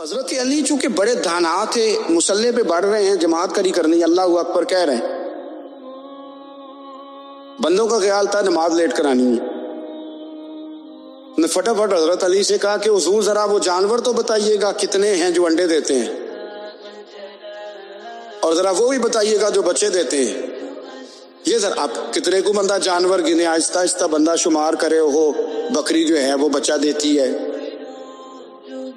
حضرت علی چونکہ بڑے دانا تھے، مصلے پہ بڑھ رہے ہیں، جماعت کری کرنی، اللہ اکبر کہہ رہے ہیں، بندوں کا خیال تھا نماز لیٹ کرانی ہے، نے فٹافٹ حضرت علی سے کہا کہ حضور ذرا وہ جانور تو بتائیے گا کتنے ہیں جو انڈے دیتے ہیں، اور ذرا وہ بھی بتائیے گا جو بچے دیتے ہیں۔ یہ ذرا آپ کتنے کو بندہ جانور گنے، آہستہ آہستہ بندہ شمار کرے، ہو بکری جو ہے وہ بچہ دیتی ہے،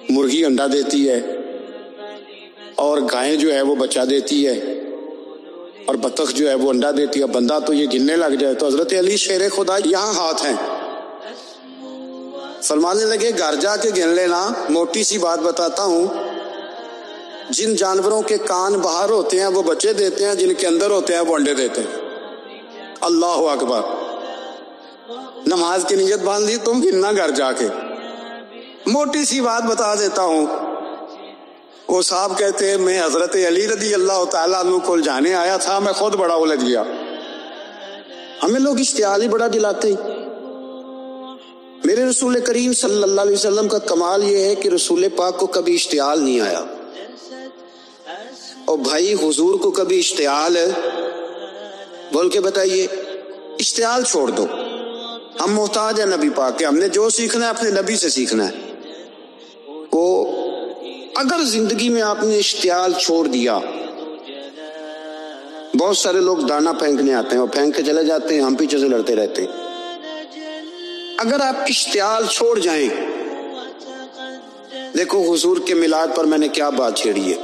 مرغی انڈا دیتی ہے، اور گائیں جو ہے وہ بچہ دیتی ہے، اور بطخ جو ہے وہ انڈا دیتی ہے، بندہ تو یہ گننے لگ جائے۔ تو حضرت علی شیر خدا یہاں ہاتھ ہیں، فرمانے لگے گھر جا کے گن لینا، موٹی سی بات بتاتا ہوں، جن جانوروں کے کان باہر ہوتے ہیں وہ بچے دیتے ہیں، جن کے اندر ہوتے ہیں وہ انڈے دیتے ہیں۔ اللہ اکبر، نماز کی نیت باندھ لی، تم گننا گھر جا کے۔ موٹی سی بات بتا دیتا ہوں، وہ صاحب کہتے ہیں میں حضرت علی رضی اللہ تعالیٰ عنہ کو جانے آیا تھا، میں خود بڑا الجھ گیا۔ ہمیں لوگ اشتعال ہی بڑا دلاتے ہیں۔ میرے رسول کریم صلی اللہ علیہ وسلم کا کمال یہ ہے کہ رسول پاک کو کبھی اشتعال نہیں آیا، اور بھائی حضور کو کبھی اشتعال بول کے بتائیے، اشتعال چھوڑ دو، ہم محتاج ہیں نبی پاک کے، ہم نے جو سیکھنا ہے اپنے نبی سے سیکھنا ہے۔ کو اگر زندگی میں آپ نے اشتعال چھوڑ دیا، بہت سارے لوگ دانا پھینکنے آتے ہیں اور پھینک کے چلے جاتے ہیں، ہم پیچھے سے لڑتے رہتے ہیں۔ اگر آپ اشتعال چھوڑ جائیں، دیکھو حضور کے میلاد پر میں نے کیا بات چھیڑی ہے،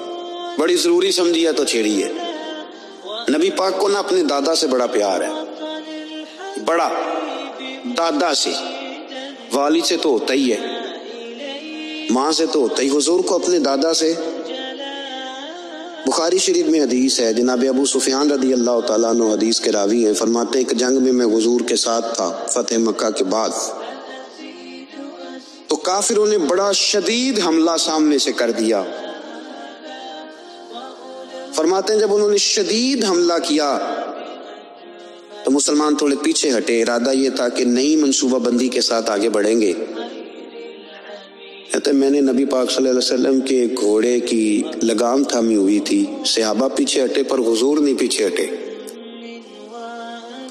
بڑی ضروری سمجھی ہے تو چھیڑی ہے۔ نبی پاک کو نا اپنے دادا سے بڑا پیار ہے، بڑا دادا سے، والد سے تو ہوتا ہی ہے، ماں سے تو ہوتا ہی، حضور کو اپنے دادا سے۔ بخاری شریف میں حدیث ہے، جناب ابو سفیان رضی اللہ تعالیٰ عنہ حدیث کے راوی ہیں، فرماتے ہیں کہ جنگ میں حضور کے ساتھ تھا فتح مکہ کے بعد، تو کافروں نے بڑا شدید حملہ سامنے سے کر دیا۔ فرماتے ہیں جب انہوں نے شدید حملہ کیا تو مسلمان تھوڑے پیچھے ہٹے، ارادہ یہ تھا کہ نئی منصوبہ بندی کے ساتھ آگے بڑھیں گے۔ کہتے میں نے نبی پاک صلی اللہ علیہ وسلم کے گھوڑے کی لگام تھامی ہوئی تھی، صحابہ پیچھے ہٹے پر حضور نہیں پیچھے ہٹے،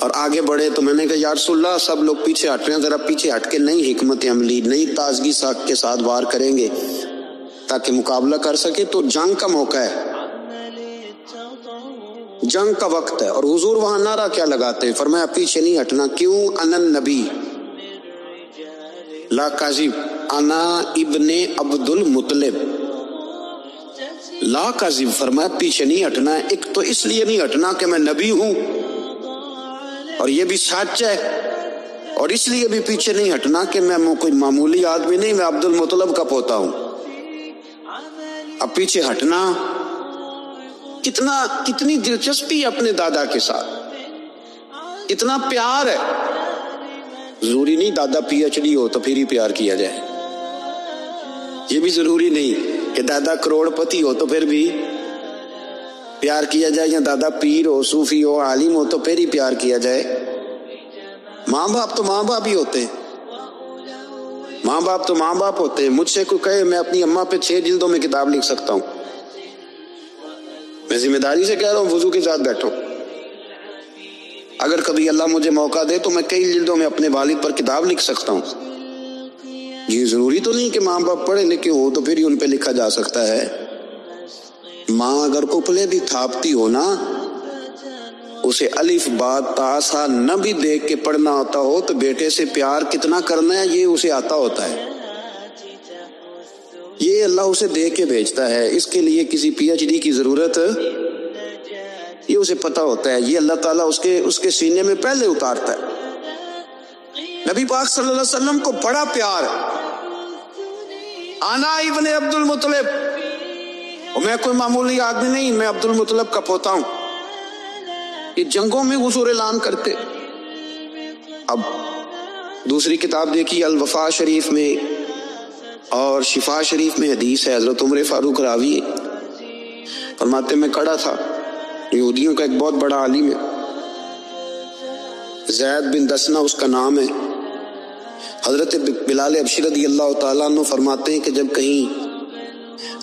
اور آگے بڑھے تو میں نے کہا یا رسول اللہ سب لوگ پیچھے ہٹ رہے ہیں، ذرا پیچھے ہٹ کے نئی حکمت عملی، نئی تازگی ساکھ کے ساتھ وار کریں گے تاکہ مقابلہ کر سکے۔ تو جنگ کا موقع ہے، جنگ کا وقت ہے، اور حضور وہاں نعرہ کیا لگاتے ہیں، فرمایا پیچھے نہیں ہٹنا، کیوں؟ انا النبی لا کاذب، انا ابن عبد المطلب لا کاذب، فرمایا پیچھے نہیں ہٹنا ہے، ایک تو اس لیے نہیں ہٹنا کہ میں نبی ہوں اور یہ بھی سچ ہے، اور اس لیے بھی پیچھے نہیں ہٹنا کہ میں کوئی معمولی آدمی نہیں، میں عبد المطلب کا پوتا ہوں۔ اب پیچھے ہٹنا، کتنی دلچسپی اپنے دادا کے ساتھ، اتنا پیار ہے۔ ضروری نہیں دادا پی ایچ ڈی ہو تو پھر ہی پیار کیا جائے، یہ بھی ضروری نہیں کہ دادا کروڑ پتی ہو تو پھر بھی پیار کیا جائے، یا دادا پیر ہو، صوفی ہو، عالم ہو تو پھر ہی پیار کیا جائے۔ ماں باپ تو ماں باپ ہی ہوتے ہیں، ماں باپ تو ماں باپ ہوتے ہیں۔ مجھ سے کوئی کہے میں اپنی اماں پہ 6 جلدوں میں کتاب لکھ سکتا ہوں، میں ذمہ داری سے کہہ رہا ہوں، وضو کے ساتھ بیٹھو، اگر کبھی اللہ مجھے موقع دے تو میں کئی جلدوں میں اپنے والد پر کتاب لکھ سکتا ہوں۔ یہ ضروری تو نہیں کہ ماں باپ پڑھے لکھے ہو تو پھر ہی ان پہ لکھا جا سکتا ہے۔ ماں اگر کپلے بھی تھاپتی ہو نا، اسے الف با تا سا نہ بھی دیکھ کے پڑھنا آتا ہو تو بیٹے سے پیار کتنا کرنا ہے یہ اسے آتا ہوتا ہے، یہ اللہ اسے دیکھ کے بھیجتا ہے، اس کے لیے کسی پی ایچ ڈی کی ضرورت، یہ اسے پتا ہوتا ہے، یہ اللہ تعالیٰ اس کے سینے میں پہلے اتارتا ہے۔ نبی پاک صلی اللہ علیہ وسلم کو بڑا پیار، انا ابن عبد المطلب، اور میں کوئی معمولی آدمی نہیں، میں عبد المطلب کا پوتا ہوں۔ یہ جنگوں میں حضور اعلان کرتے۔ اب دوسری کتاب دیکھی الوفا شریف میں اور شفا شریف میں حدیث ہے، حضرت عمر فاروق راوی فرماتے میں کھڑا تھا، یہودیوں کا ایک بہت بڑا عالم ہے، زید بن دسنا اس کا نام ہے، حضرت بلال حبشی رضی اللہ تعالیٰ عنہ فرماتے ہیں کہ جب کہیں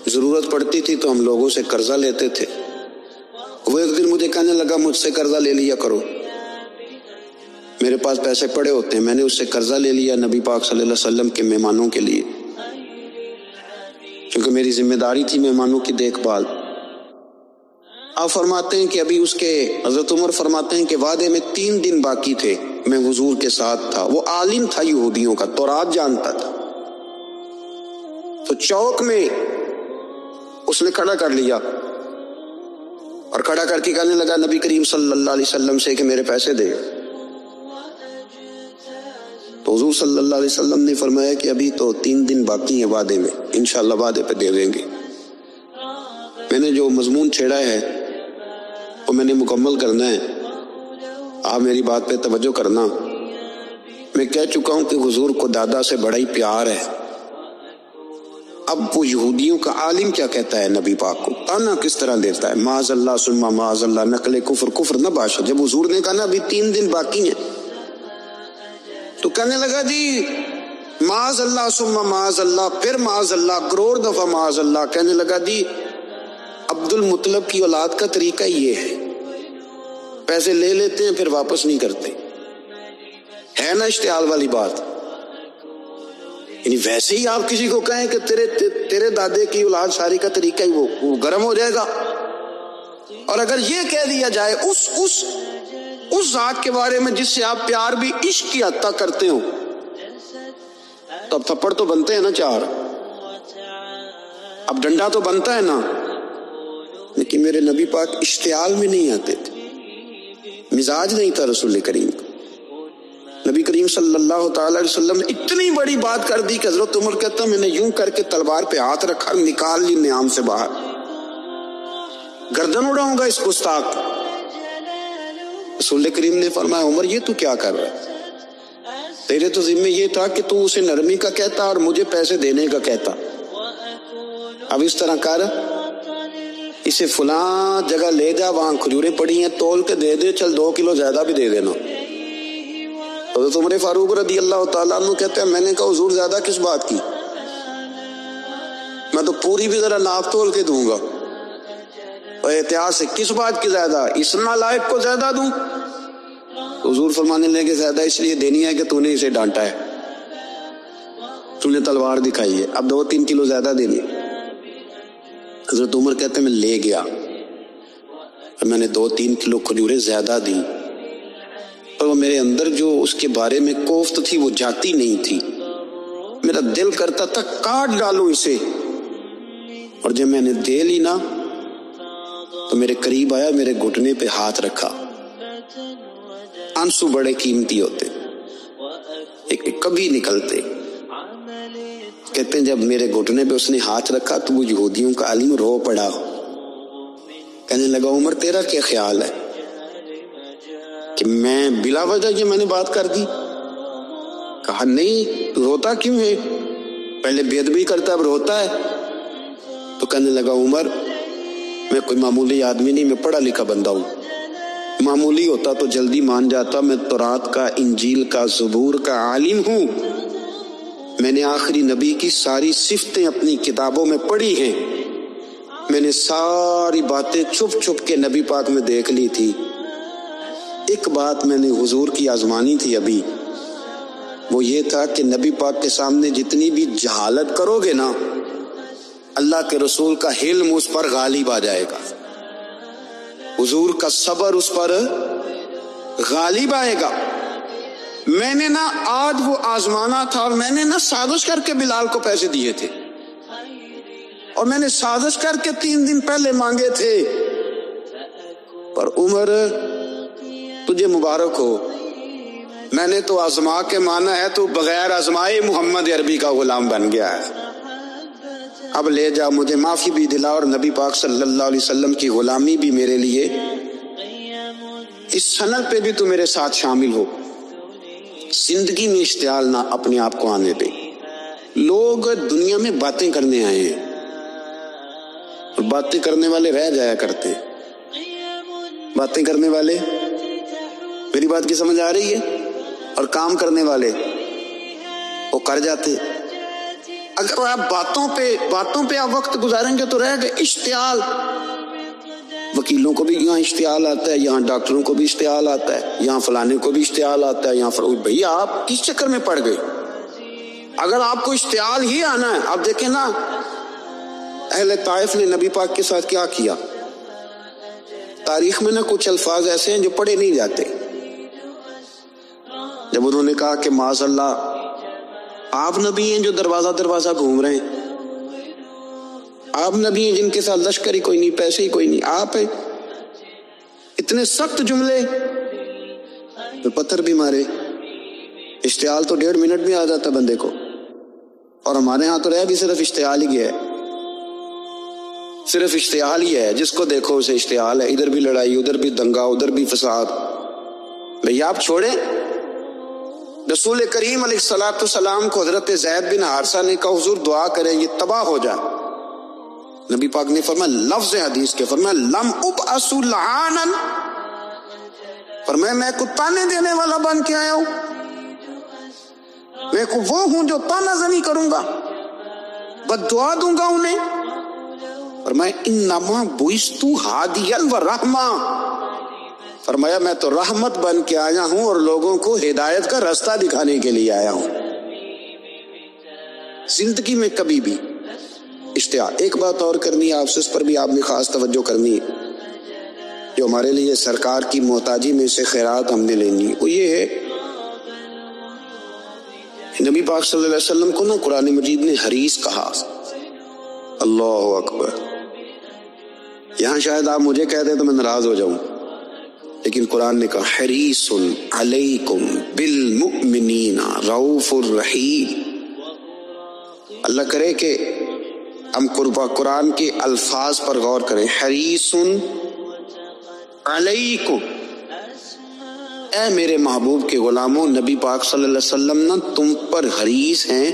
ضرورت پڑتی تھی تو ہم لوگوں سے قرضہ لیتے تھے. وہ ایک دن مجھے کہنے لگا مجھ سے قرضہ لے لیا کرو، میرے پاس پیسے پڑے ہوتے ہیں. میں نے اس سے قرضہ لے لیا نبی پاک صلی اللہ علیہ وسلم کے مہمانوں کے لیے، کیونکہ میری ذمہ داری تھی مہمانوں کی دیکھ بھال. آپ فرماتے ہیں کہ ابھی اس کے حضرت عمر فرماتے ہیں کہ وعدے میں 3 دن باقی تھے، میں حضور کے ساتھ تھا. وہ عالم تھا یہودیوں کا، تورات جانتا تھا. تو چوک میں اس نے کھڑا کر لیا اور کھڑا کر کے کہنے لگا نبی کریم صلی اللہ علیہ وسلم سے کہ میرے پیسے دے. تو حضور صلی اللہ علیہ وسلم نے فرمایا کہ ابھی تو 3 دن باقی ہیں وعدے میں، انشاءاللہ وعدے پہ دے دیں گے. میں نے جو مضمون چھیڑا ہے وہ میں نے مکمل کرنا ہے، آپ میری بات پہ توجہ کرنا. میں کہہ چکا ہوں کہ حضور کو دادا سے بڑا ہی پیار ہے. اب وہ یہودیوں کا عالم کیا کہتا ہے نبی پاک کو، تانا کس طرح دیتا ہے، معاذ اللہ ثم معاذ اللہ، نقل کفر نہ باشا. جب حضور نے کہا نا ابھی 3 دن باقی ہیں تو کہنے لگا جی معاذ اللہ ثم معاذ اللہ، پھر معاذ اللہ، کروڑ دفعہ معاذ اللہ. کہنے لگا جی عبد المطلب کی اولاد کا طریقہ یہ ہے، پیسے لے لیتے ہیں پھر واپس نہیں کرتے. ہے نا اشتعال والی بات. یعنی ویسے ہی آپ کسی کو کہیں کہ تیرے دادے کی اولاد شاری کا طریقہ ہی وہ گرم ہو جائے گا. اور اگر یہ کہہ دیا جائے اس ذات کے بارے میں جس سے آپ پیار بھی عشق کی حد تک کرتے ہو، تو اب تھپڑ تو بنتے ہیں نا 4، اب ڈنڈا تو بنتا ہے نا. لیکن میرے نبی پاک اشتعال میں نہیں آتے تھے، مزاج نہیں تھا رسول کریم کا. نبی کریم صلی اللہ تعالی علیہ وسلم نے اتنی بڑی بات کر دی کہ حضرت عمر کہتا میں نے یوں کر کے تلوار پہ ہاتھ رکھا، نکال لی نیام سے باہر، گردن اڑاؤں گا اس گستاخ. رسول کریم نے فرمایا عمر یہ تو کیا کر رہا ہے، تیرے تو ذمہ یہ تھا کہ تو اسے نرمی کا کہتا اور مجھے پیسے دینے کا کہتا. اب اس طرح کر، اسے فلاں جگہ لے جا، وہاں کھجوریں پڑی ہیں تول کے دے دے، چل 2 کلو زیادہ بھی دے دینا. حضرت عمر فاروق رضی اللہ تعالیٰ عنہ کہتے ہیں میں نے کہا حضور زیادہ کس بات کی، میں تو پوری بھی ذرا ناپ تول کے دوں گا. اور احتیاط سے کس بات کی زیادہ، اس نالائق کو زیادہ دوں؟ حضور فرمانے لگے زیادہ اس لیے دینی ہے کہ تو نے اسے ڈانٹا ہے، تو نے تلوار دکھائی ہے، اب 2-3 کلو زیادہ دینی. حضرت عمر کہتے ہیں میں لے گیا اور میں نے 2-3 کلو کھجوریں زیادہ دی، اور وہ میرے اندر جو اس کے بارے میں کوفت تھی وہ جاتی نہیں تھی. میرا دل کرتا تھا کاٹ ڈالوں اسے. اور جب میں نے دے لی نا تو میرے قریب آیا، میرے گھٹنے پہ ہاتھ رکھا. آنسو بڑے قیمتی ہوتے، ایک کبھی نکلتے. کہتے ہیں جب میرے گھٹنے پہ اس نے ہاتھ رکھا تو وہ یہودیوں کا عالم رو پڑا. کہنے لگا عمر تیرا کیا خیال ہے کہ میں بلا وجہ یہ میں نے بات کر دی؟ کہا نہیں، تو روتا کیوں ہے، پہلے بے ادبی کرتا اب روتا ہے. تو کہنے لگا عمر میں کوئی معمولی آدمی نہیں، میں پڑھا لکھا بندہ ہوں، معمولی ہوتا تو جلدی مان جاتا. میں تورات کا، انجیل کا، زبور کا عالم ہوں. میں نے آخری نبی کی ساری صفتیں اپنی کتابوں میں پڑھی ہیں. میں نے ساری باتیں چھپ چھپ کے نبی پاک میں دیکھ لی تھی. ایک بات میں نے حضور کی آزمانی تھی ابھی، وہ یہ تھا کہ نبی پاک کے سامنے جتنی بھی جہالت کرو گے نا، اللہ کے رسول کا حلم اس پر غالب آ جائے گا، حضور کا صبر اس پر غالب آئے گا. میں نے نا آج وہ آزمانا تھا، اور میں نے نا سازش کر کے بلال کو پیسے دیے تھے، اور میں نے سازش کر کے 3 دن پہلے مانگے تھے. پر عمر تجھے مبارک ہو، میں نے تو آزما کے مانا ہے، تو بغیر آزمائے محمد عربی کا غلام بن گیا ہے. اب لے جا، مجھے معافی بھی دلا، اور نبی پاک صلی اللہ علیہ وسلم کی غلامی بھی میرے لیے، اس سند پہ بھی تو میرے ساتھ شامل ہو. زندگی میں اشتعال نہ اپنے آپ کو آنے دے. لوگ دنیا میں باتیں کرنے آئے ہیں، اور باتیں کرنے والے رہ جایا کرتے. باتیں کرنے والے، میری بات کی سمجھ آ رہی ہے، اور کام کرنے والے وہ کر جاتے. اگر آپ باتوں پہ آپ وقت گزاریں گے تو رہ گئے اشتعال. وکیلوں کو بھی یہاں اشتعال آتا ہے، یہاں ڈاکٹروں کو بھی اشتعال آتا ہے، یہاں فلانے کو بھی اشتعال آتا ہے، یہاں بھئی آپ کس چکر میں پڑ گئے؟ اگر آپ کو اشتعال ہی آنا ہے، آپ دیکھیں نا اہل طائف نے نبی پاک کے ساتھ کیا کیا. تاریخ میں نا کچھ الفاظ ایسے ہیں جو پڑھے نہیں جاتے. جب انہوں نے کہا کہ معاذ اللہ آپ نبی ہیں جو دروازہ دروازہ گھوم رہے ہیں، آپ نبی ہیں جن کے ساتھ لشکر ہی کوئی نہیں، پیسے ہی کوئی نہیں، آپ ہیں. اتنے سخت جملے تو پتھر بھی مارے. اشتعال تو 1.5 منٹ میں آ جاتا بندے کو، اور ہمارے ہاں تو رہ بھی صرف اشتعال ہی گیا ہے. صرف اشتعال ہی ہے، جس کو دیکھو اسے اشتعال ہے. ادھر بھی لڑائی، ادھر بھی دنگا، ادھر بھی فساد. بھئی آپ چھوڑیں. رسول کریم علیہ الصلوۃ والسلام کو حضرت زید بن حارثہ نے کہا حضور دعا کریں یہ تباہ ہو جائے. نبی پاک نے فرمایا، لفظ حدیث کے فرمایا لم ابعث لعانا، فرمایا میں کو تانے دینے والا بن کے آیا ہوں، میں کو وہ ہوں جو تانا زنی کروں گا، بد دعا دوں گا انہیں. فرمایا انما بعثت ہادیا و رحمہ، فرمایا میں تو رحمت بن کے آیا ہوں اور لوگوں کو ہدایت کا راستہ دکھانے کے لیے آیا ہوں. زندگی میں کبھی بھی اشتعال. ایک بات اور کرنی ہے آپ سے، اس پر بھی آپ نے خاص توجہ کرنی ہے، جو ہمارے لیے سرکار کی محتاجی میں سے خیرات ہم نے لینی ہے. وہ یہ ہے نبی پاک صلی اللہ علیہ وسلم کو نا قرآن مجید نے حریص کہا. اللہ اکبر. یہاں شاید آپ مجھے کہہ دیں تو میں ناراض ہو جاؤں، لیکن قرآن نے کہا حریص علیکم بالمؤمنین رؤوف الرحیم. اللہ کرے کہ ہم قرآن کے الفاظ پر غور کریں. حریص علیکم، اے میرے محبوب کے غلاموں، نبی پاک صلی اللہ علیہ وسلم نا تم پر حریص ہیں،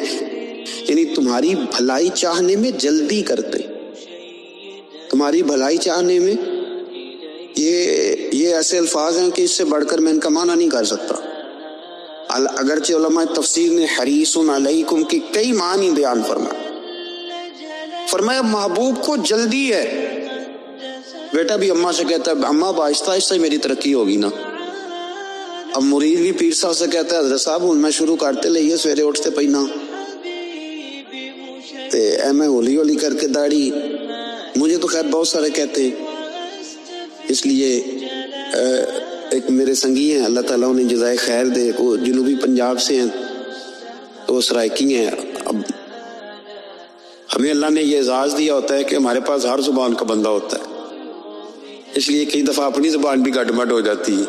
یعنی تمہاری بھلائی چاہنے میں جلدی کرتے. تمہاری بھلائی چاہنے میں، یہ ایسے الفاظ ہیں کہ اس سے بڑھ کر میں ان کا معنی نہیں کر سکتا. اگرچہ علماء تفسیر نے حریص علیکم کی کئی معنی بیان فرمایا محبوب کو جلدی ہے. بیٹا بھی اماں سے کہتا ہے اماں آہستہ آہستہ میری ترقی ہوگی نا. اب مرید بھی پیر صاحب سے کہتا ہے حضرت صاحب ہوں میں شروع کرتے لئیے سویرے اٹھتے پہنا تے اے میں ہولی ہولی کر کے داڑھی. مجھے تو خیر بہت سارے کہتے ہیں، اس لیے ایک میرے سنگی ہیں اللہ تعالیٰ انہیں جزائے خیر دے، وہ جنوبی پنجاب سے ہیں تو سرائکی ہیں. اب ہمیں اللہ نے یہ اعزاز دیا ہوتا ہے کہ ہمارے پاس ہر زبان کا بندہ ہوتا ہے، اس لیے کئی دفعہ اپنی زبان بھی گڈ مڈ ہو جاتی ہے،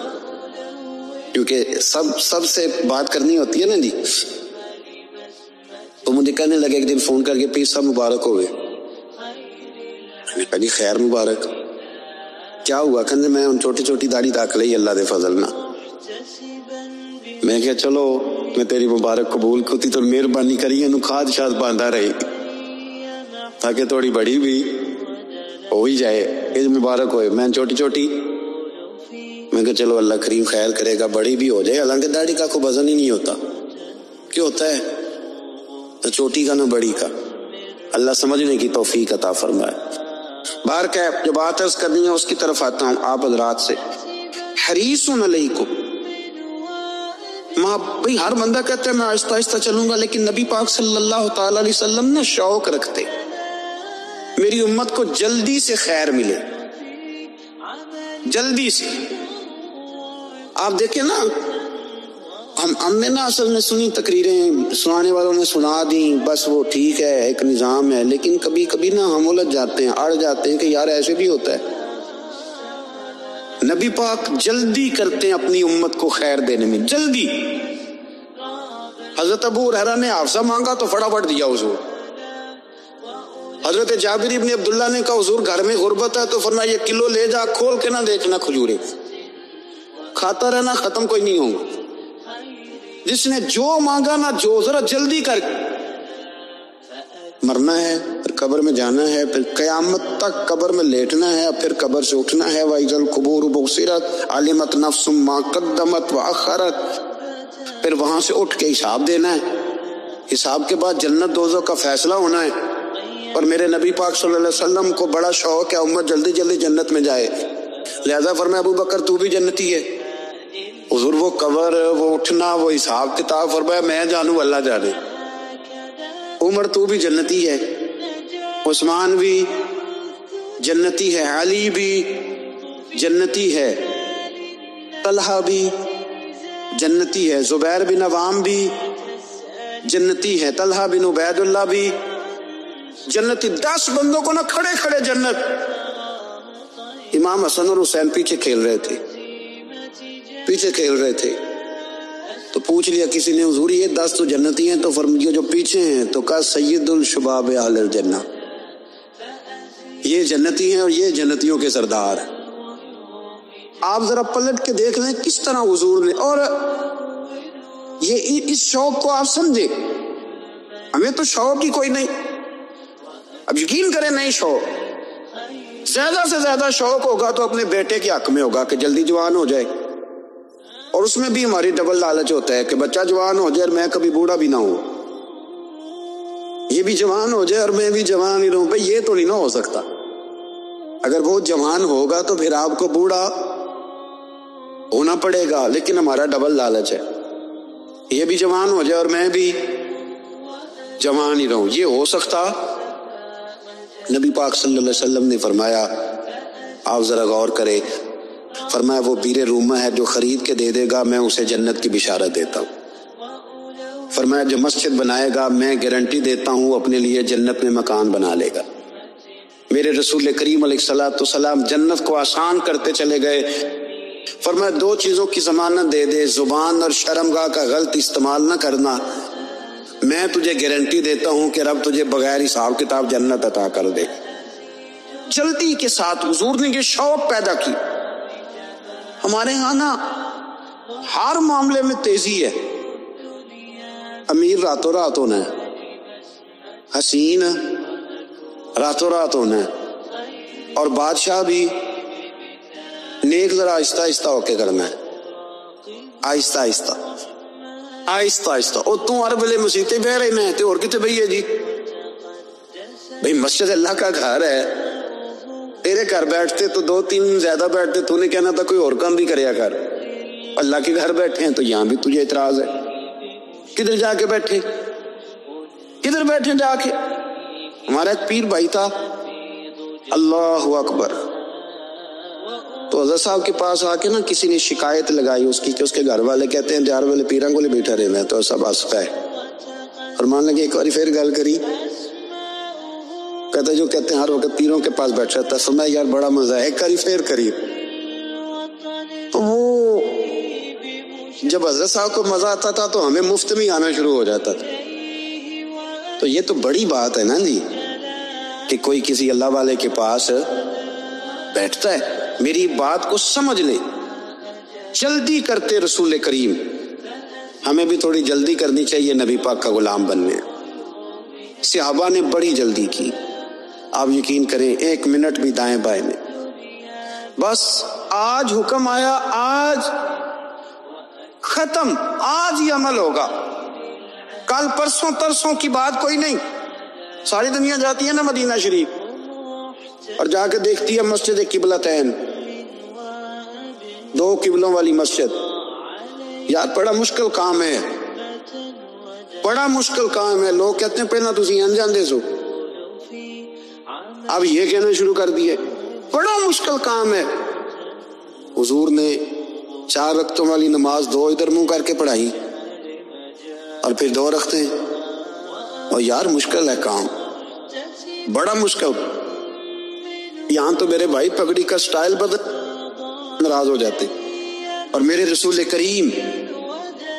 کیونکہ سب سے بات کرنی ہوتی ہے نا جی. تو مجھے کہنے لگے ایک دن فون کر کے پیر صاحب مبارک ہوئے. میں نے کہا جی خیر مبارک، کیا ہوا؟ کہ میں ان چھوٹی چھوٹی داڑھی رکھ لی اللہ دے فضل نہ. میں کہا چلو میں تیری مبارک قبول ہوتی تو مہربانی کری انہوں کھاد شاد باندھا رہی تاکہ تھوڑی بڑی بھی ہو ہی جائے. یہ مبارک ہوئے میں چھوٹی چھوٹی، میں کہا چلو اللہ کریم خیر کرے گا بڑی بھی ہو جائے. حالانکہ داڑھی کا کوئی وزن ہی نہیں ہوتا. کیوں ہوتا ہے؟ نہ چھوٹی کا نہ بڑی کا. اللہ سمجھنے کی توفیق عطا فرمائے. بار کہ جو بات عرض کرنی ہے اس کی طرف آتا ہوں آپ حضرات سے. حریص علیکم، بھئی ہر بندہ کہتا ہے میں آہستہ آہستہ چلوں گا، لیکن نبی پاک صلی اللہ تعالی علیہ وسلم نے شوق رکھتے میری امت کو جلدی سے خیر ملے، جلدی سے. آپ دیکھیں نا ہم نے نا اصل میں سنی تقریریں، سنانے والوں نے سنا دیں، بس وہ ٹھیک ہے ایک نظام ہے، لیکن کبھی کبھی نا ہم الجھ جاتے ہیں، اڑ جاتے ہیں کہ یار ایسے بھی ہوتا ہے. نبی پاک جلدی کرتے ہیں اپنی امت کو خیر دینے میں، جلدی. حضرت ابو ہریرہ نے حافظہ مانگا تو فٹافٹ دیا حضور. حضرت جابر ابن عبداللہ نے کہا حضور گھر میں غربت ہے تو فرمایا یہ کلو لے جا، کھول کے نہ دیکھنا کھجورے، کھاتا رہنا ختم کوئی نہیں ہوگا. جس نے جو مانگا نا جو ذرا جلدی کر، مرنا ہے پھر قبر میں جانا ہے، پھر قیامت تک قبر میں لیٹنا ہے، پھر قبر سے اٹھنا ہے. وَإِذَا الْقُبُورُ بُعْثِرَتْ عَلِمَتْ نَفْسٌ مَا قَدَّمَتْ وَأَخَّرَتْ، پھر وہاں سے اٹھ کے حساب دینا ہے. حساب کے بعد جنت دوزخ کا فیصلہ ہونا ہے، اور میرے نبی پاک صلی اللہ علیہ وسلم کو بڑا شوق ہے امت جلدی جلدی جنت میں جائے، لہذا فرمایا ابو بکر تو بھی جنتی ہے۔ حضور وہ قبر، وہ اٹھنا، وہ حساب کتاب، فرمایا میں جانوں اللہ جانے۔ عمر تو بھی جنتی ہے، عثمان بھی جنتی ہے، علی بھی جنتی ہے، طلحہ بھی جنتی ہے، زبیر بن عوام بھی جنتی ہے، طلحہ بن عبید اللہ بھی جنتی۔ 10 بندوں کو نہ کھڑے کھڑے جنت۔ امام حسن اور حسین پیچھے کھیل رہے تھے، تو پوچھ لیا کسی نے، حضور یہ 10 تو جنتی ہیں، تو فرمایا جو پیچھے ہیں، تو کہا سید الشباب اہل الجنہ، یہ جنتی ہیں اور یہ جنتیوں کے سردار ہیں۔ آپ ذرا پلٹ کے دیکھ لیں کس طرح حضور نے، اور یہ اس شوق کو آپ سمجھے، ہمیں تو شوق ہی کوئی نہیں۔ اب یقین کریں نہیں شوق، زیادہ سے زیادہ شوق ہوگا تو اپنے بیٹے کے حق میں ہوگا کہ جلدی جوان ہو جائے، اور اس میں بھی ہماری ڈبل لالچ ہوتا ہے کہ بچہ جوان ہو جائے اور میں کبھی بوڑھا بھی نہ ہوں، یہ بھی جوان ہو جائے اور میں بھی جوان ہی رہوں۔ بھئی یہ تو نہیں نہ ہو سکتا، اگر وہ جوان ہوگا تو پھر آپ کو بوڑھا ہونا پڑے گا، لیکن ہمارا ڈبل لالچ ہے، یہ بھی جوان ہو جائے اور میں بھی جوان ہی رہوں، یہ ہو سکتا؟ نبی پاک صلی اللہ علیہ وسلم نے فرمایا، آپ ذرا غور کریں، فرمایا وہ بیر رومہ ہے جو خرید کے دے دے گا میں اسے جنت کی بشارت دیتا ہوں۔ فرمایا جو مسجد بنائے گا میں گارنٹی دیتا ہوں اپنے لیے جنت میں مکان بنا لے گا۔ میرے رسول کریم علیہ الصلوۃ والسلام جنت کو آسان کرتے چلے گئے، فرمایا 2 چیزوں کی ضمانت دے دے، زبان اور شرمگاہ کا غلط استعمال نہ کرنا، میں تجھے گارنٹی دیتا ہوں کہ رب تجھے بغیر حساب کتاب جنت عطا کر دے۔ جلدی کے ساتھ حضور نے یہ شوق پیدا کی۔ ہمارے ہاں نا ہر معاملے میں تیزی ہے، امیر راتوں رات ہونا ہے، حسین راتوں رات ہونا ہے، اور بادشاہ بھی نیک ذرا آہستہ آہستہ ہو کے کرنا ہے، آہستہ آہستہ آہستہ آہستہ۔ اور تم ہر ویلے مسیطے بہ رہے میں اور کتے بھئی ہے جی، بھئی مسجد اللہ کا گھر ہے، تیرے گھر بیٹھتے تو 2-3 زیادہ بیٹھتے، تو نے کہنا تھا کوئی اور کام بھی کریا کر، اللہ کے گھر بیٹھے ہیں تو یہاں بھی تجھے اعتراض ہے، کدھر جا کے بیٹھے، کدھر بیٹھے جا کے۔ ہمارا ایک پیر بھائی تھا، اللہ اکبر، تو حضرت صاحب کے پاس آ کے نا کسی نے شکایت لگائی اس کی کہ اس کے گھر والے کہتے ہیں جار والے پیران کو لے بیٹھا رہنا ہے، تو سب ہنستا ہے، فرمان لگے ایک بار پھر گل کری، کہتا جو کہتے ہیں ہر وقت پیروں کے پاس بیٹھ رہتا ہے، فرمایا یار بڑا مزہ ہے، ایک بار پھر کری۔ تو وہ جب حضرت صاحب کو مزہ آتا تھا تو ہمیں مفت میں آنا شروع ہو جاتا تھا۔ تو یہ تو بڑی بات ہے نا جی کہ کوئی کسی اللہ والے کے پاس بیٹھتا ہے۔ میری بات کو سمجھ لیں، جلدی کرتے رسول کریم، ہمیں بھی تھوڑی جلدی کرنی چاہیے نبی پاک کا غلام بننے۔ صحابہ نے بڑی جلدی کی، آپ یقین کریں 1 منٹ بھی دائیں بائیں میں، بس آج حکم آیا، آج ختم، آج ہی عمل ہوگا، کل پرسوں ترسوں کی بات کوئی نہیں۔ ساری دنیا جاتی ہے نا مدینہ شریف اور جا کے دیکھتی ہے مسجد قبلتین، 2 قبلوں والی مسجد، یار بڑا مشکل کام ہے، بڑا مشکل کام ہے۔ لوگ کہتے ہیں پہلا تسی انجان دے سو، اب یہ کہنا شروع کر دیے بڑا مشکل کام ہے۔ حضور نے 4 رکعتوں والی نماز 2 ادھر منہ کر کے پڑھائی اور پھر 2 رکھتے ہیں، اور یار مشکل ہے کام، بڑا مشکل۔ یہاں تو میرے بھائی پگڑی کا سٹائل بدل ناراض ہو جاتے، اور میرے رسول کریم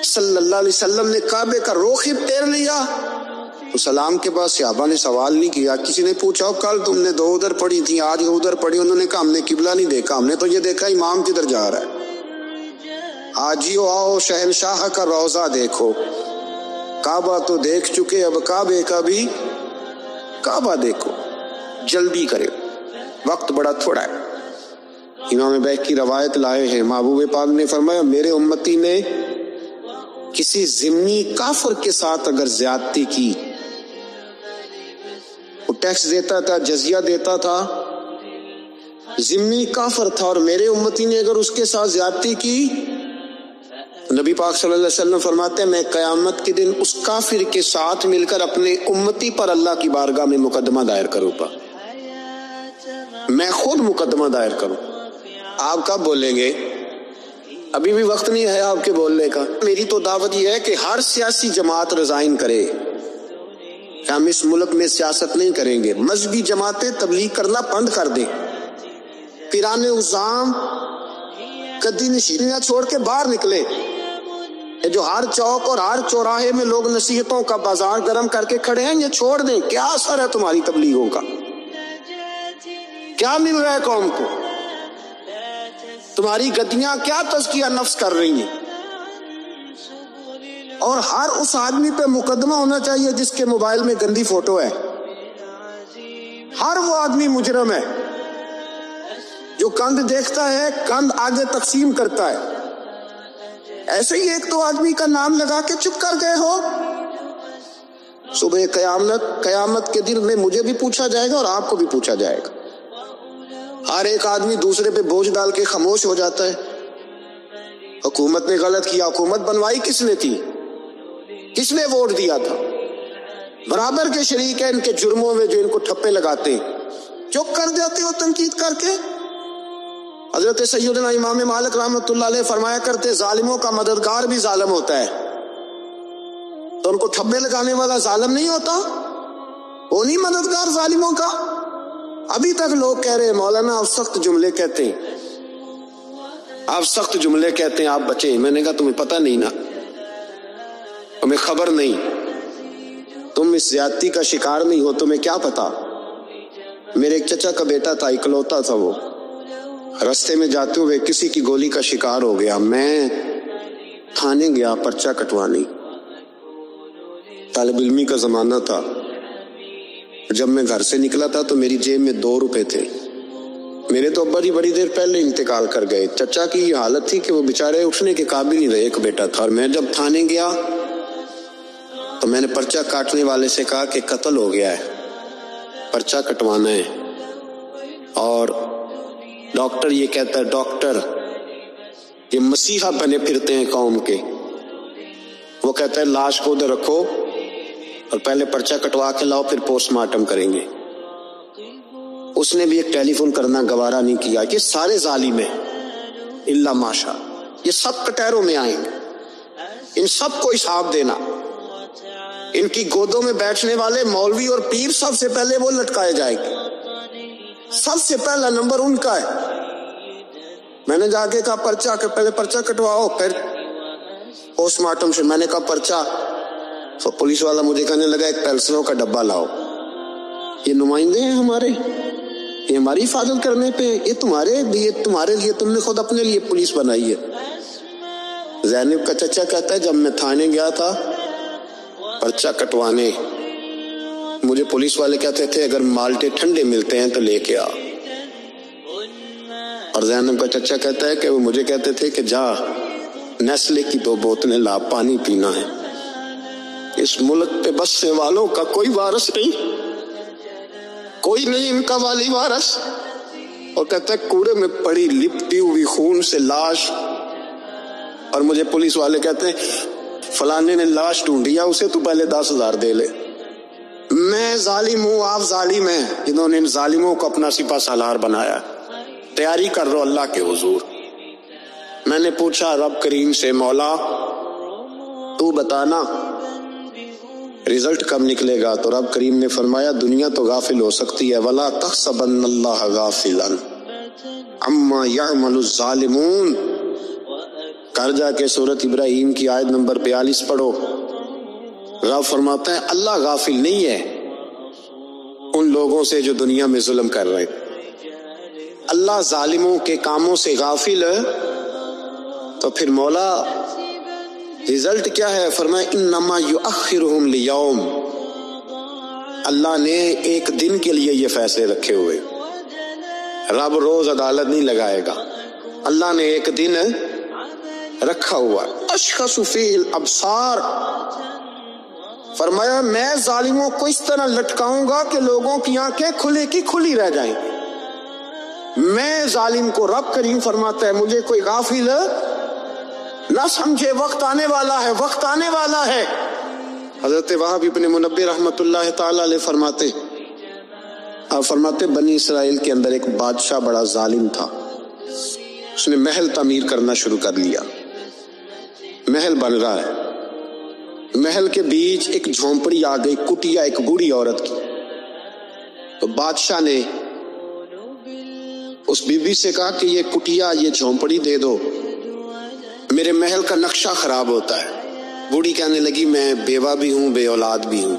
صلی اللہ علیہ وسلم نے کعبے کا رخ پھیر لیا تو سلام کے بعد صحابہ نے سوال نہیں کیا۔ کسی نے پوچھا کل تم نے 2 ادھر پڑھی تھی، آج ادھر پڑھی، انہوں نے کہا ہم نے قبلہ نہیں دیکھا، ہم نے تو یہ دیکھا امام کدھر جا رہا ہے۔ آجیو آؤ شہنشاہ کا روضہ دیکھو، کعبہ تو دیکھ چکے، اب کعبے کا بھی کعبہ دیکھو، جلدی کرے، وقت بڑا تھوڑا ہے۔ امام بیہقی کی روایت لائے ہیں، محبوب پاک نے فرمایا میرے امتی نے کسی ذمی کافر کے ساتھ اگر زیادتی کی، وہ ٹیکس دیتا تھا، جزیہ دیتا تھا، ذمی کافر تھا، اور میرے امتی نے اگر اس کے ساتھ زیادتی کی، نبی پاک صلی اللہ علیہ وسلم فرماتے ہیں میں قیامت کے دن اس کافر کے ساتھ مل کر اپنے امتی پر اللہ کی بارگاہ میں مقدمہ دائر کروں گا، میں خود مقدمہ دائر کروں۔ آپ کب بولیں گے؟ ابھی بھی وقت نہیں ہے آپ کے بولنے کا۔ میری تو دعوت یہ ہے کہ ہر سیاسی جماعت ریزائن کرے، کہ ہم اس ملک میں سیاست نہیں کریں گے، مذہبی جماعتیں تبلیغ کرنا بند کر دیں، پیران عظام قدی نشینیاں چھوڑ کے باہر نکلے، جو ہر چوک اور ہر چوراہے میں لوگ نصیحتوں کا بازار گرم کر کے کھڑے ہیں، یہ چھوڑ دیں۔ کیا اثر ہے تمہاری تبلیغوں کا؟ کیا مل رہا ہے قوم کو؟ تمہاری گدیاں کیا تزکیہ نفس کر رہی ہیں؟ اور ہر اس آدمی پہ مقدمہ ہونا چاہیے جس کے موبائل میں گندی فوٹو ہے، ہر وہ آدمی مجرم ہے جو کند دیکھتا ہے، کند آگے تقسیم کرتا ہے۔ ایسے ہی ایک دو آدمی کا نام لگا کے چپ کر گئے ہو، صبح قیامت کے دن میں مجھے بھی پوچھا جائے گا اور آپ کو بھی پوچھا جائے گا۔ ہر ایک آدمی دوسرے پہ بوجھ ڈال کے خاموش ہو جاتا ہے۔ حکومت نے غلط کیا، حکومت بنوائی کس نے تھی؟ کس نے ووٹ دیا تھا؟ برابر کے شریک ہیں ان کے جرموں میں جو ان کو ٹھپے لگاتے ہیں، چپ کر دیتے ہو تنقید کر کے۔ حضرت سیدنا امام مالک رحمۃ اللہ علیہ فرمایا کرتے ظالموں کا مددگار بھی ظالم ہوتا ہے، تو ان کو ٹھپے لگانے والا ظالم نہیں ہوتا؟ وہ نہیں مددگار ظالموں کا؟ ابھی تک لوگ کہہ رہے ہیں مولانا آپ سخت جملے کہتے ہیں، آپ سخت جملے کہتے ہیں، آپ بچیں۔ میں نے کہا تمہیں پتہ نہیں نا، تمہیں خبر نہیں، تم اس زیادتی کا شکار نہیں ہو، تمہیں کیا پتا۔ میرے ایک چچا کا بیٹا تھا، اکلوتا تھا، وہ رستے میں جاتے ہوئے کسی کی گولی کا شکار ہو گیا۔ میں تھانے گیا پرچہ کٹوانے، طالب علمی کا زمانہ تھا۔ جب میں گھر سے نکلا تھا تو میری جیب میں 2 روپے تھے۔ میرے تو ابا جی بڑی دیر پہلے انتقال کر گئے۔ چچا کی یہ حالت تھی کہ وہ بیچارے اٹھنے کے قابل ہی رہے، ایک بیٹا تھا۔ اور میں جب تھانے گیا تو میں نے پرچہ کاٹنے والے سے کہا کہ قتل ہو گیا ہے، پرچہ کٹوانا ہے۔ اور ڈاکٹر یہ کہتا ہے، ڈاکٹر یہ مسیحا بنے پھرتے ہیں قوم کے، وہ کہتا ہے لاش کو ادھر رکھو اور پہلے پرچہ کٹوا کے لاؤ، پھر پوسٹ مارٹم کریں گے۔ اس نے بھی ایک ٹیلی فون کرنا گوارا نہیں کیا۔ یہ سارے ظالم ہیں الا ماشاء، یہ سب کٹہروں میں آئیں گے، ان سب کو حساب دینا۔ ان کی گودوں میں بیٹھنے والے مولوی اور پیر سب سے پہلے وہ لٹکائے جائیں گے، سب سے پہلا نمبر ان کا ہے۔ میں نے جا کے کہا پرچہ کہ پہلے پرچہ کٹواؤ پھر پوسٹ مارٹم سے۔ میں نے کہا پرچہ، تو پولیس والا مجھے کہنے لگا ایک پینسلوں کا ڈبہ لاؤ۔ یہ نمائندے ہیں ہمارے، یہ ہماری حفاظت کرنے پہ، یہ تمہارے لیے تم نے خود اپنے لیے پولیس بنائی ہے۔ زینب کا چچا کہتا ہے جب میں تھانے گیا تھا پرچہ کٹوانے، مجھے پولیس والے کہتے تھے اگر مالٹے ٹھنڈے ملتے ہیں تو لے کے آ۔ اور زینب کا چچا کہتا ہے کہ وہ مجھے کہتے تھے کہ جا نیسلے کی 2 بوتلیں لا، پانی پینا ہے۔ اس ملک پہ بسنے والوں کا کوئی وارث نہیں، کوئی نہیں ان کا والی وارث۔ اور کہتا ہے کوڑے میں پڑی لپٹی ہوئی خون سے لاش، اور مجھے پولیس والے کہتے ہیں فلانے نے لاش ڈھونڈیا، اسے تو پہلے 10,000 دے لے۔ میں ظالم ہوں، آپ ظالم ہیں، جنہوں نے ان ظالموں کو اپنا سپہ سالار بنایا۔ تیاری کر رہو اللہ کے حضور۔ میں نے پوچھا رب کریم سے، مولا تو بتانا رزلٹ کب نکلے گا؟ تو رب کریم نے فرمایا دنیا تو غافل ہو سکتی ہے، وَلَا تَحْسَبَنَّ اللَّهَ غَافِلًا عَمَّا يَعْمَلُ الظَّالِمُونَ۔ کر جا کے سورۃ ابراہیم کی آیت نمبر 42 پڑھو۔ رب فرماتا ہے اللہ غافل نہیں ہے ان لوگوں سے جو دنیا میں ظلم کر رہے ہیں۔ اللہ ظالموں کے کاموں سے غافل ہے تو پھر مولا رزلٹ کیا ہے؟ فرمایا انما یؤخرہم لیوم، اللہ نے ایک دن کے لیے یہ فیصلے رکھے ہوئے۔ رب روز عدالت نہیں لگائے گا، اللہ نے ایک دن رکھا ہوا۔ تشخص فیہ الابصار، فرمایا میں ظالموں کو اس طرح لٹکاؤں گا کہ لوگوں کی آنکھیں کھلے کی کھلی رہ جائیں۔ میں ظالم کو رب کریم فرماتا ہے مجھے کوئی غافل نہ سمجھے، وقت آنے والا ہے، وقت آنے والا ہے۔ حضرت وہاب ابن منبہ رحمۃ اللہ تعالی علیہ فرماتے، آپ فرماتے بنی اسرائیل کے اندر ایک بادشاہ بڑا ظالم تھا، اس نے محل تعمیر کرنا شروع کر لیا، محل بن رہا ہے، محل کے بیچ ایک جھونپڑی آ گئی، کٹیا ایک بوڑھی عورت کی، تو بادشاہ نے اس بی بی سے کہا کہ یہ کٹیا، یہ جھونپڑی دے دو، میرے محل کا نقشہ خراب ہوتا ہے۔ بوڑھی کہنے لگی میں بیوہ بھی ہوں، بے اولاد بھی ہوں،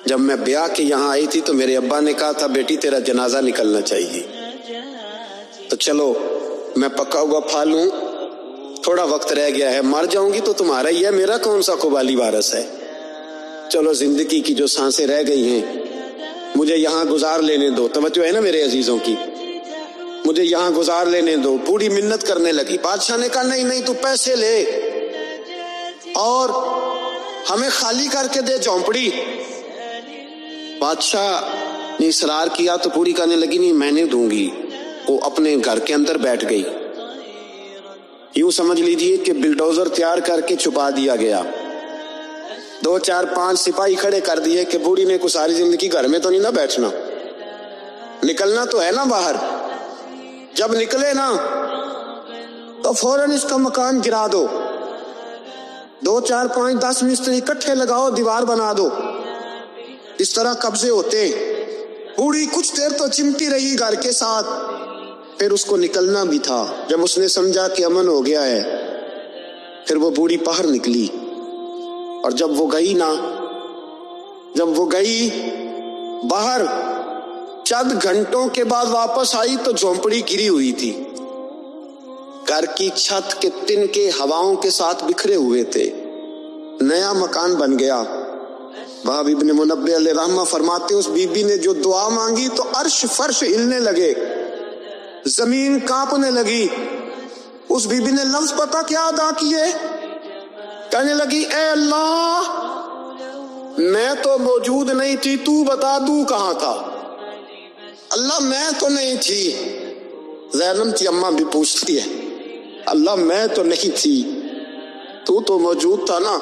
جب میں بیاہ کے یہاں آئی تھی تو میرے ابا نے کہا تھا بیٹی تیرا جنازہ نکلنا چاہیے، تو چلو میں پکا ہوا پھل ہوں، تھوڑا وقت رہ گیا ہے، مر جاؤں گی تو تمہارا ہی ہے، میرا کون سا قبالی وارث ہے، چلو زندگی کی جو سانسیں رہ گئی ہیں مجھے یہاں گزار لینے دو۔ توجہ ہے نا میرے عزیزوں کی، مجھے یہاں گزار لینے دو۔ بوڑھی منت کرنے لگی، بادشاہ نے کہا نہیں نہیں تو پیسے لے اور ہمیں خالی کر کے دے جھونپڑی۔ بادشاہ نے اصرار کیا تو بوڑھی کہنے لگی نہیں میں نہیں دوں گی، وہ اپنے گھر کے اندر بیٹھ گئی۔ یوں سمجھ لیجئے کہ بلڈوزر تیار کر کے چھپا دیا گیا، 2 4 5 سپاہی کھڑے کر دیے کہ بوڑھی نے کو ساری زندگی گھر میں تو نہیں نہ بیٹھنا، نکلنا تو ہے نا باہر، جب نکلے نا تو فوراً اس کا مکان گرا دو، 2 4 5 10 مستری اکٹھے لگاؤ، دیوار بنا دو، اس طرح قبضے ہوتے۔ بوڑھی کچھ دیر تو چمٹی رہی گھر کے ساتھ، پھر اس کو نکلنا بھی تھا، جب اس نے سمجھا کہ امن ہو گیا ہے پھر وہ بوڑھی باہر نکلی، اور جب وہ گئی نا، جب وہ گئی باہر چند گھنٹوں کے بعد واپس آئی تو جھونپڑی گری ہوئی تھی، گھر کی چھت کے تنکے ہواؤں کے ساتھ بکھرے ہوئے تھے، نیا مکان بن گیا۔ وہاب ابن منبہ علیہ رحمہ فرماتے اس بی بی نے جو دعا مانگی تو عرش فرش ہلنے لگے، زمین کانپنے لگی۔ اس بی بی نے لفظ پتہ کیا ادا کیے، کہنے لگی اے اللہ میں تو موجود نہیں تھی، تو بتا تو کہاں تھا؟ اللہ میں تو نہیں تھی، زینب کی اماں بھی پوچھتی ہے اللہ میں تو نہیں تھی، تو موجود تھا نا؟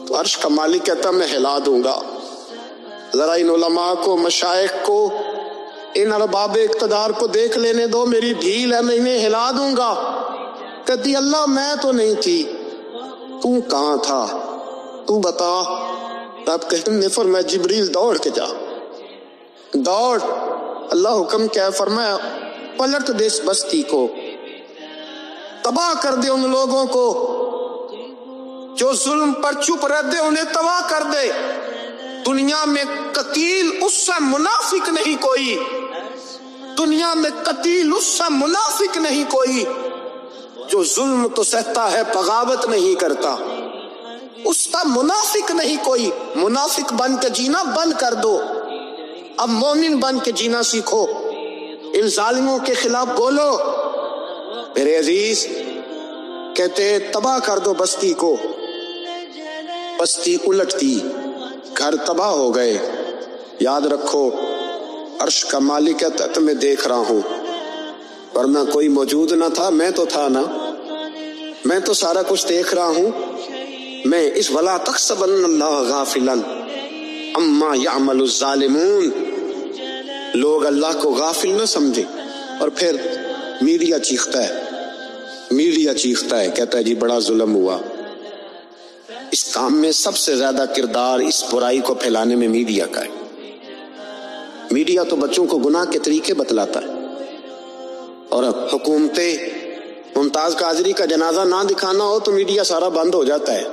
تو عرش کا مالک کہتا میں ہلا دوں گا۔ ذرا ان علماء کو، مشائخ کو، ان ارباب اقتدار کو دیکھ لینے دو، میری بھیل ہے، میں انہیں ہلا دوں گا۔ کہتی اللہ میں تو نہیں تھی، تو کہاں تھا؟ تو بتا۔ آپ کہتے ہیں فرمایا جبریل دوڑ کے جا، دوڑ، اللہ حکم کیا ہے؟ فرمایا پلٹ دے اس بستی کو، تباہ کر دے ان لوگوں کو جو ظلم پر چپ رہتے، انہیں تباہ کر دے۔ دنیا میں قتیل اس سے منافق نہیں کوئی، دنیا میں قتیل اس سے منافق نہیں کوئی، جو ظلم تو سہتا ہے بغاوت نہیں کرتا، اس کا منافق نہیں کوئی۔ منافق بن کے جینا بند کر دو، اب مومن بن کے جینا سیکھو، ان ظالموں کے خلاف بولو۔ میرے عزیز کہتے تباہ کر دو بستی کو، بستی الٹتی، گھر تباہ ہو گئے۔ یاد رکھو عرش کا مالک ہے تو میں دیکھ رہا ہوں، ورنہ کوئی موجود نہ تھا، میں تو تھا نا، میں تو سارا کچھ دیکھ رہا ہوں۔ میں اس ولا تحسبن اللہ غافلا اما یعمل الظالمون، لوگ اللہ کو غافل نہ سمجھے۔ اور پھر میڈیا چیختا ہے، میڈیا چیختا ہے، کہتا ہے جی بڑا ظلم ہوا۔ اس کام میں سب سے زیادہ کردار اس برائی کو پھیلانے میں میڈیا کا ہے۔ میڈیا تو بچوں کو گناہ کے طریقے بتلاتا ہے، اور حکومتیں ممتاز قادری کا جنازہ نہ دکھانا ہو تو میڈیا سارا بند ہو جاتا ہے،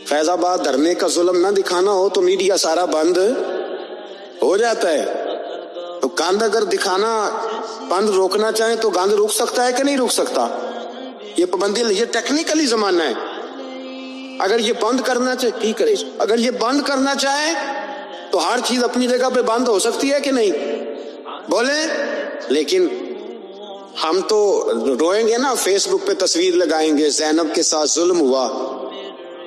فیض آباد دھرنے کا ظلم نہ دکھانا ہو تو میڈیا سارا بند ہو جاتا ہے۔ تو گند اگر دکھانا بند روکنا چاہیں تو گند روک سکتا ہے کہ نہیں روک سکتا؟ یہ پابندی، یہ ٹیکنیکلی زمانہ ہے۔ اگر یہ بند کرنا چاہے ٹھیک ہے، اگر یہ بند کرنا چاہے تو ہر چیز اپنی جگہ پہ بند ہو سکتی ہے کہ نہیں؟ بولیں۔ لیکن ہم تو روئیں گے نا، فیس بک پہ تصویر لگائیں گے زینب کے ساتھ ظلم ہوا،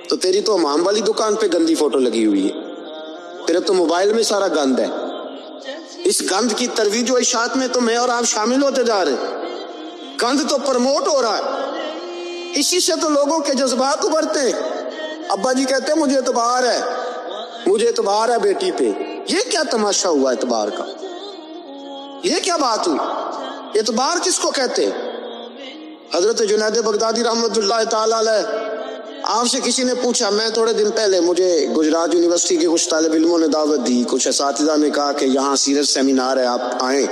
تو تیری تو امام والی دکان پہ گندی فوٹو لگی ہوئی ہے، تیرے تو موبائل میں سارا گند ہے۔ اس گند کی ترویج و اشاعت میں تو میں اور آپ شامل ہوتے جا رہے، گند تو پرموٹ ہو رہا ہے، اسی سے تو لوگوں کے جذبات ابھرتے ہیں۔ ابا جی کہتے ہیں مجھے اعتبار ہے، مجھے اعتبار ہے بیٹی پہ۔ یہ کیا تماشا ہوا اعتبار کا؟ یہ کیا بات ہوئی؟ اعتبار کس کو کہتے ہیں؟ حضرت جنید بغدادی رحمۃ اللہ تعالی علیہ، آپ سے کسی نے پوچھا، میں تھوڑے دن پہلے، مجھے گجرات یونیورسٹی کے کچھ طالب علموں نے دعوت دی، کچھ اساتذہ نے کہا کہ یہاں سیرت سیمینار ہے، آپ آئیں۔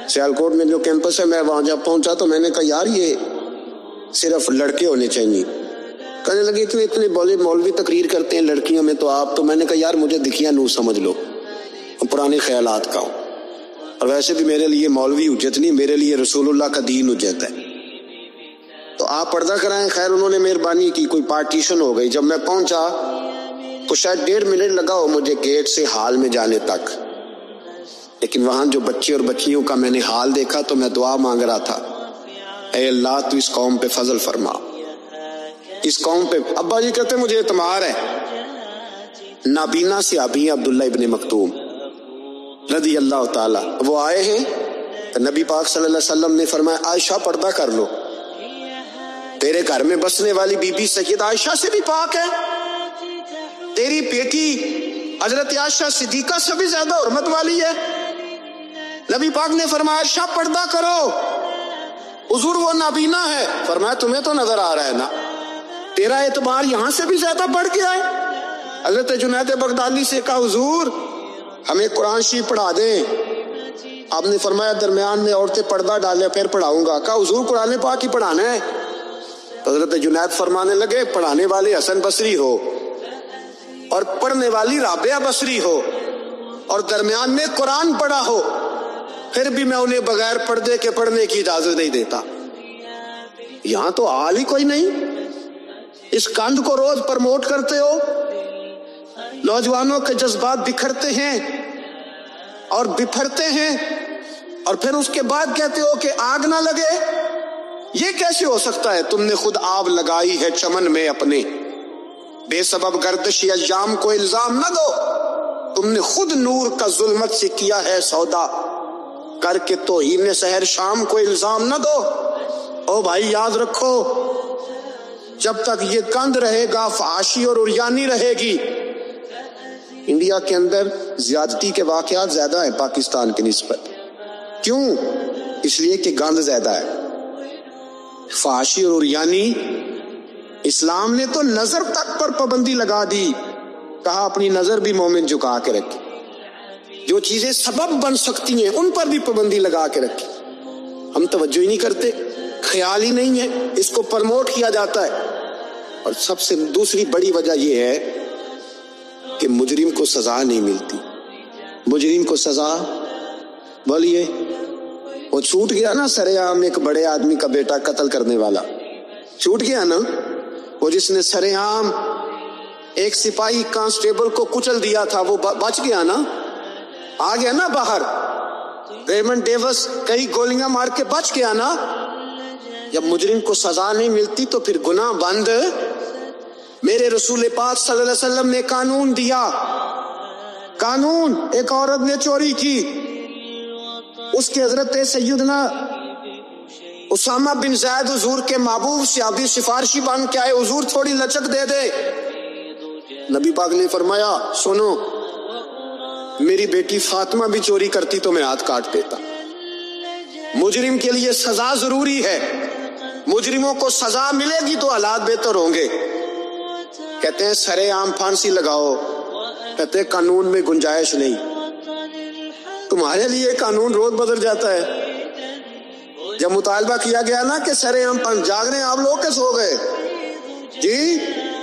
سیالکوٹ میں جو کیمپس ہے، میں وہاں جب پہنچا تو میں نے کہا یار یہ صرف لڑکے ہونے چاہیے۔ کہنے لگے اتنے مولوی تقریر کرتے ہیں لڑکیوں میں، تو آپ تو، میں نے کہا یار مجھے دکھیا نو سمجھ لو، پرانے خیالات کا ہوں، اور ویسے بھی میرے لیے مولوی حجت نہیں، میرے لیے رسول اللہ کا دین حجت ہے، تو آپ پردہ کرائیں۔ خیر انہوں نے مہربانی کی، کوئی پارٹیشن ہو گئی۔ جب میں پہنچا تو شاید 1.5 منٹ لگا ہو مجھے گیٹ سے ہال میں جانے تک، لیکن وہاں جو بچے اور بچیوں کا میں نے حال دیکھا تو میں دعا مانگ رہا تھا، اے اللہ تو اس قوم پہ فضل فرما، اس قوم پہ۔ ابا جی کہتے مجھے اعتماد ہے۔ نابینا سے ابھی عبداللہ ابن مکتوم رضی اللہ تعالی، وہ آئے ہیں تو نبی پاک صلی اللہ علیہ وسلم نے فرمایا عائشہ پردہ کر لو، تیرے گھر میں بسنے والی بی بی سید عائشہ سے بھی پاک ہے، تیری بیٹی حضرت عائشہ صدیقہ سے بھی زیادہ حرمت والی ہے۔ نبی پاک نے فرمایا عائشہ پردہ کرو، حضور وہ نابینا ہے۔ فرمایا تمہیں تو نظر آ رہا ہے نا، تیرا اعتبار یہاں سے بھی زیادہ بڑھ گیا ہے۔ حضرت جنید بغدادی سے کہا حضور ہمیں قرآن شریف پڑھا دیں، آپ نے فرمایا درمیان میں عورتیں پردہ ڈالے پھر پڑھاؤں گا۔ کہا حضور قرآن پاک ہی پڑھانا ہے؟ تو حضرت جنید فرمانے لگے پڑھانے والے حسن بصری ہو اور پڑھنے والی رابعہ بصری ہو اور درمیان میں قرآن پڑھا ہو، پھر بھی میں انہیں بغیر پردے کے پڑھنے کی اجازت نہیں دیتا۔ یہاں تو حال ہی کوئی نہیں، اس کاند کو روز پرموٹ کرتے ہو، نوجوانوں کے جذبات بکھرتے ہیں اور بپھرتے ہیں، اور پھر اس کے بعد کہتے ہو کہ آگ نہ لگے۔ یہ کیسے ہو سکتا ہے؟ تم نے خود آگ لگائی ہے چمن میں اپنے، بے سبب گردشی ایام کو الزام نہ دو، تم نے خود نور کا ظلمت سے کیا ہے سودا، کر کے توہین سحر شام کو الزام نہ دو۔ او بھائی یاد رکھو، جب تک یہ کند رہے گا فحاشی اور عریانی رہے گی۔ انڈیا کے اندر زیادتی کے واقعات زیادہ ہیں پاکستان کی نسبت، کیوں؟ اس لیے کہ گند زیادہ ہے، فحاشی اور عریانی۔ اسلام نے تو نظر تک پر پابندی لگا دی، کہا اپنی نظر بھی مومن جھکا کے رکھے، جو چیزیں سبب بن سکتی ہیں ان پر بھی پابندی لگا کے رکھے۔ ہم توجہ ہی نہیں کرتے، خیال ہی نہیں ہے، اس کو پرموٹ کیا جاتا ہے۔ اور سب سے دوسری بڑی وجہ یہ ہے کہ مجرم کو سزا نہیں ملتی۔ مجرم کو سزا، بولیے، وہ چھوٹ گیا نا سر عام ایک بڑے آدمی کا بیٹا قتل کرنے والا، چھوٹ گیا نا، وہ جس نے سر عام ایک سپاہی کانسٹیبل کو کچل دیا تھا، وہ بچ گیا نا، آ گیا نا باہر۔ ریمنڈ ڈیوس کئی گولیاں مار کے بچ گیا نا۔ جب مجرم کو سزا نہیں ملتی تو پھر گناہ بند۔ میرے رسول پاک صلی اللہ علیہ وسلم نے قانون دیا، قانون، ایک عورت نے چوری کی، اس کے حضرت سیدنا اسامہ بن زید حضور کے محبوب صحابی سفارشی بن کے آئے، حضور تھوڑی لچک دے دے۔ نبی پاک نے فرمایا سنو، میری بیٹی فاطمہ بھی چوری کرتی تو میں ہاتھ کاٹ دیتا۔ مجرم کے لیے سزا ضروری ہے، مجرموں کو سزا ملے گی تو حالات بہتر ہوں گے۔ کہتے ہیں سر عام پھانسی لگاؤ، کہتے ہیں قانون میں گنجائش نہیں۔ تمہارے لیے قانون روز بدل جاتا ہے۔ جب مطالبہ کیا گیا نا کہ سر عام جاگ رہے ہیں آپ لوگ کے سو گئے، جی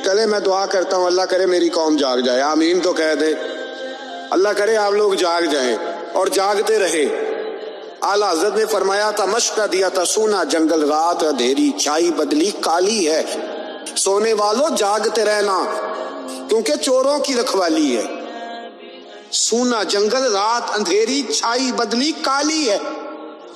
چلے میں دعا کرتا ہوں اللہ کرے میری قوم جاگ جائے، آمین تو کہہ دے، اللہ کرے آپ لوگ جاگ جائیں اور جاگتے رہے۔ اعلیٰ حضرت نے فرمایا تھا، مشورہ دیا تھا، سونا جنگل رات اندھیری چھائی بدلی کالی ہے، سونے والوں جاگتے رہنا کیونکہ چوروں کی رکھوالی ہے۔ سونا جنگل رات اندھیری چھائی بدلی کالی ہے،